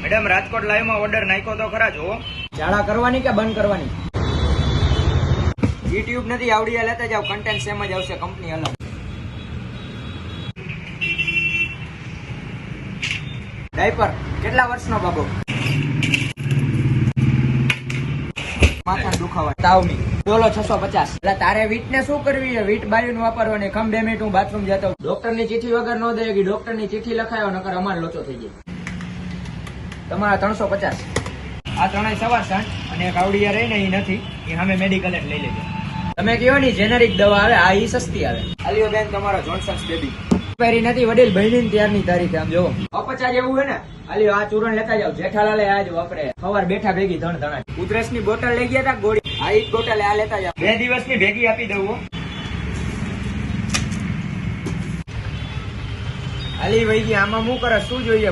Madam Rajkot live માં order નાખ્યો તો ખરા જો. ઝાડા કરવાની કે બંધ કરવાની? યુટ્યુબ નથી આવડી લેતા જાવ, કન્ટેન્ટ સેમ જ આવશે, કંપની અલગ. ડાયપર કેટલા વર્ષનો બાબો? માથા દુખાવા, તાવની. બોલો 650. એટલે તારે વીટ ને શું કરવી છે? વીટ બાયું વાપરવાની. ખમ 2 મિનિટ હું બાથરૂમ જતો. ડોક્ટર ની ચિઠ્ઠી વગર ન દે કે ડોક્ટર ની ચિઠ્ઠી લખાયો, નકર અમાર લોચો થઈ જાય. તમારા 350. આ ત્રણેય સવાર સાંજ અને એક આવડિયા રહી ને એ નથી, એ સામે મેડિકલ લઈ લેજો. તમે કહો ની જેનરિક દવા આવે, આ ઈ સસ્તી આવે. આલિયો બેન તમારો જોનસન્સ બેબી પેરી નથી વડીલ બહેની ત્યારની તારીખે. આમ જોવો અપચા જેવું હે ને, આલિયો આ ચૂરણ લેતા જાવ. જેઠાલાલે આજ વાપરે, સવાર બેઠા ભેગી ધણ ધણા. ઉધરસ ની બોટલ લઈ ગયા તા ગોળી, આ ઈ બોટલ આ લેતા જાવ. 2 દિવસની ભેગી આપી દઉં. આલી વઈ ગઈ, આમાં શું કરે, શું જોઈએ?